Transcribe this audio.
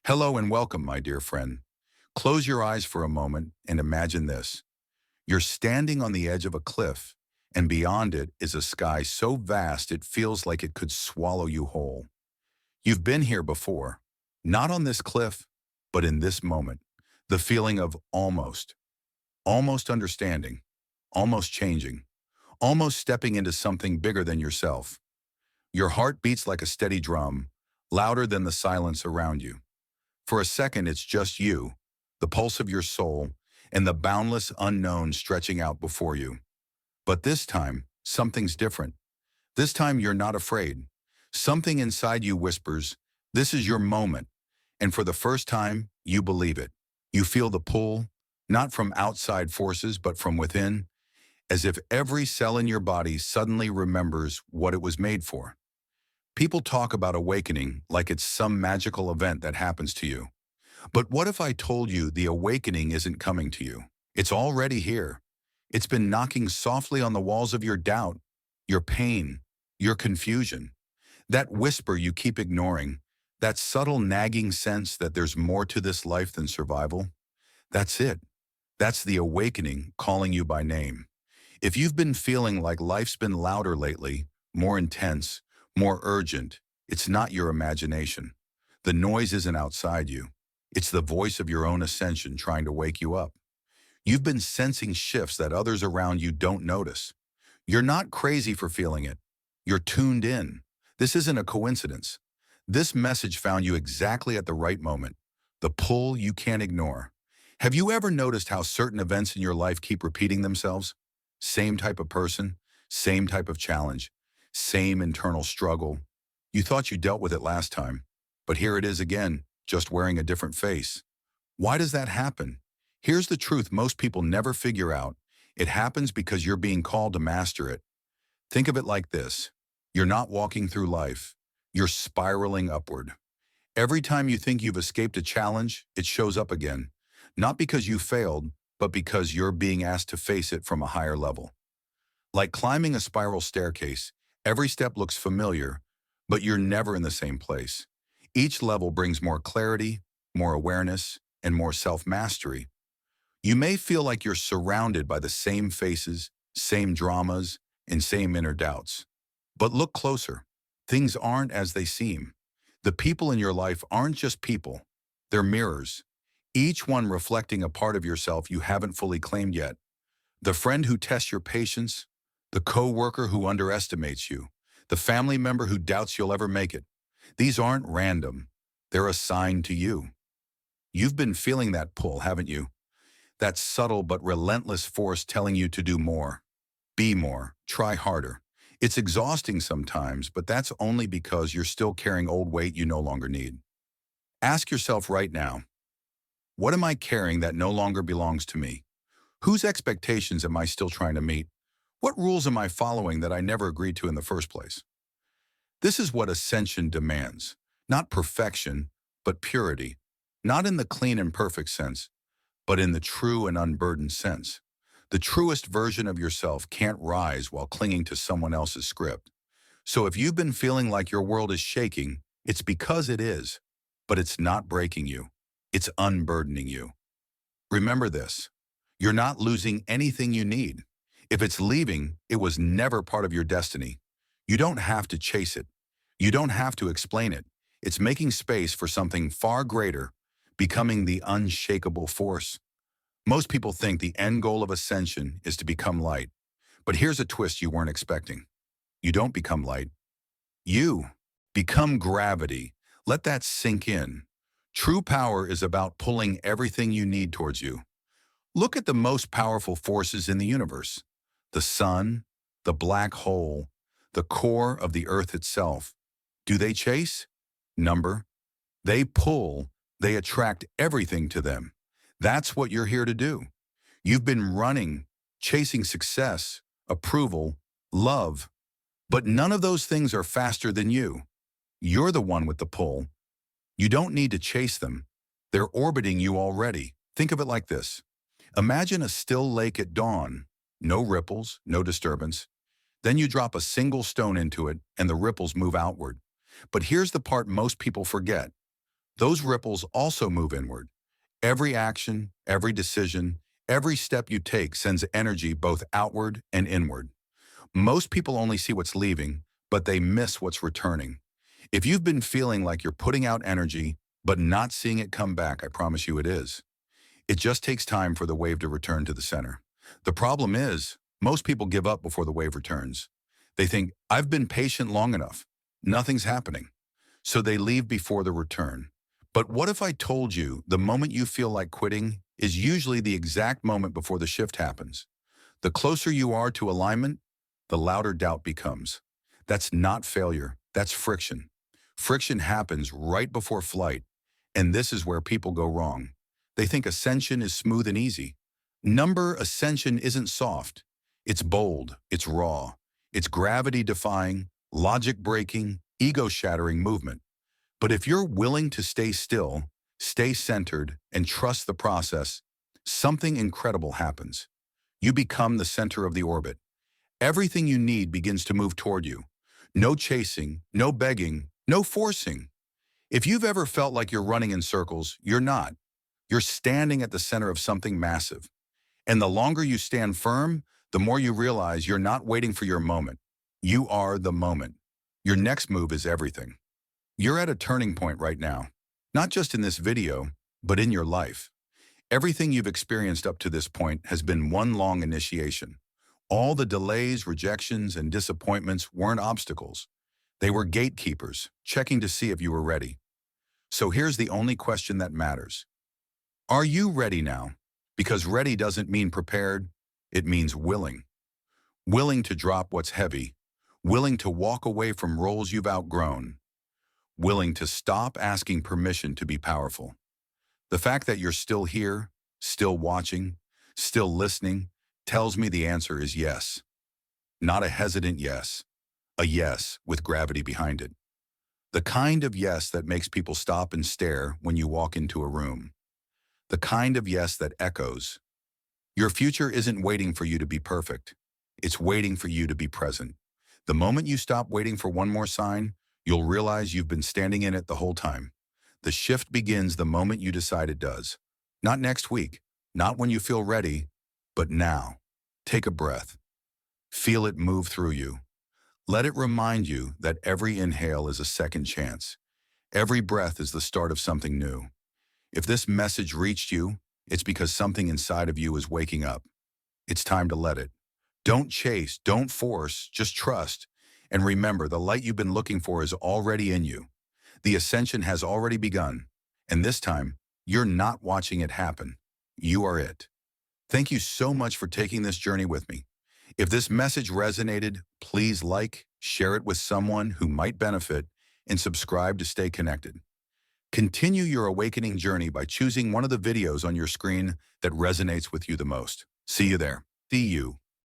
Hello and welcome, my dear friend. Close your eyes for a moment and imagine this. You're standing on the edge of a cliff, and beyond it is a sky so vast it feels like it could swallow you whole. You've been here before, not on this cliff, but in this moment. The feeling of almost understanding, almost changing, almost stepping into something bigger than yourself. Your heart beats like a steady drum, louder than the silence around you. For a second, it's just you, the pulse of your soul, and the boundless unknown stretching out before you. But this time, something's different. This time, you're not afraid. Something inside you whispers, this is your moment. And for the first time, you believe it. You feel the pull, not from outside forces, but from within, as if every cell in your body suddenly remembers what it was made for. People talk about awakening like it's some magical event that happens to you. But what if I told you the awakening isn't coming to you? It's already here. It's been knocking softly on the walls of your doubt, your pain, your confusion. That whisper you keep ignoring, that subtle nagging sense that there's more to this life than survival. That's it. That's the awakening calling you by name. If you've been feeling like life's been louder lately, more intense, more urgent, it's not your imagination. The noise isn't outside you. It's the voice of your own ascension trying to wake you up. You've been sensing shifts that others around you don't notice. You're not crazy for feeling it. You're tuned in. This isn't a coincidence. This message found you exactly at the right moment. The pull you can't ignore. Have you ever noticed how certain events in your life keep repeating themselves? Same type of person, same type of challenge, same internal struggle. You thought you dealt with it last time, but here it is again, just wearing a different face. Why does that happen? Here's the truth most people never figure out. It happens because you're being called to master it. Think of it like this. You're not walking through life. You're spiraling upward. Every time you think you've escaped a challenge, it shows up again. Not because you failed, but because you're being asked to face it from a higher level. Like climbing a spiral staircase, every step looks familiar, but you're never in the same place. Each level brings more clarity, more awareness, and more self-mastery. You may feel like you're surrounded by the same faces, same dramas, and same inner doubts. But look closer. Things aren't as they seem. The people in your life aren't just people. They're mirrors, each one reflecting a part of yourself you haven't fully claimed yet. The friend who tests your patience, the coworker who underestimates you, the family member who doubts you'll ever make it. These aren't random. They're assigned to you. You've been feeling that pull, haven't you? That subtle but relentless force telling you to do more, be more, try harder. It's exhausting sometimes, but that's only because you're still carrying old weight you no longer need. Ask yourself right now, what am I carrying that no longer belongs to me? Whose expectations am I still trying to meet? What rules am I following that I never agreed to in the first place? This is what Ascension demands. Not perfection, but purity. Not in the clean and perfect sense, but in the true and unburdened sense. The truest version of yourself can't rise while clinging to someone else's script. So if you've been feeling like your world is shaking, it's because it is, but it's not breaking you. It's unburdening you. Remember this. You're not losing anything you need. If it's leaving, it was never part of your destiny. You don't have to chase it. You don't have to explain it. It's making space for something far greater, becoming the unshakable force. Most people think the end goal of ascension is to become light. But here's a twist you weren't expecting. You don't become light. You become gravity. Let that sink in. True power is about pulling everything you need towards you. Look at the most powerful forces in the universe. The sun, the black hole, the core of the earth itself. Do they chase? Number. They pull, they attract everything to them. That's what you're here to do. You've been running, chasing success, approval, love. But none of those things are faster than you. You're the one with the pull. You don't need to chase them. They're orbiting you already. Think of it like this. Imagine a still lake at dawn. No ripples, no disturbance. Then you drop a single stone into it and the ripples move outward. But here's the part most people forget. those ripples also move inward. Every action, every decision, every step you take sends energy both outward and inward. Most people only see what's leaving, but they miss what's returning. If you've been feeling like you're putting out energy, but not seeing it come back, I promise you it is. It just takes time for the wave to return to the center. The problem is, most people give up before the wave returns. They think, I've been patient long enough. Nothing's happening. So they leave before the return. But what if I told you the moment you feel like quitting is usually the exact moment before the shift happens? The closer you are to alignment, the louder doubt becomes. That's not failure, that's friction. Friction happens right before flight, and this is where people go wrong. They think ascension is smooth and easy. Ascension isn't soft. It's bold, it's raw, it's gravity-defying, logic-breaking, ego-shattering movement. But if you're willing to stay still, stay centered, and trust the process, something incredible happens. You become the center of the orbit. Everything you need begins to move toward you. No chasing, no begging, no forcing. If you've ever felt like you're running in circles, you're not. You're standing at the center of something massive. And the longer you stand firm, the more you realize you're not waiting for your moment. You are the moment. Your next move is everything. You're at a turning point right now, not just in this video, but in your life. Everything you've experienced up to this point has been one long initiation. All the delays, rejections, and disappointments weren't obstacles. They were gatekeepers, checking to see if you were ready. So here's the only question that matters. Are you ready now? Because ready doesn't mean prepared, it means willing. Willing to drop what's heavy, willing to walk away from roles you've outgrown, willing to stop asking permission to be powerful. The fact that you're still here, still watching, still listening, tells me the answer is yes. Not a hesitant yes, a yes with gravity behind it. The kind of yes that makes people stop and stare when you walk into a room. The kind of yes that echoes. Your future isn't waiting for you to be perfect. It's waiting for you to be present. The moment you stop waiting for one more sign, you'll realize you've been standing in it the whole time. The shift begins the moment you decide it does. Not next week, not when you feel ready, but now. Take a breath. Feel it move through you. Let it remind you that every inhale is a second chance. Every breath is the start of something new. If this message reached you, it's because something inside of you is waking up. It's time to let it. Don't chase, don't force, just trust. And remember, the light you've been looking for is already in you. The ascension has already begun. And this time, you're not watching it happen. You are it. Thank you so much for taking this journey with me. If this message resonated, please like, share it with someone who might benefit, and subscribe to stay connected. Continue your awakening journey by choosing one of the videos on your screen that resonates with you the most. See you there. See you.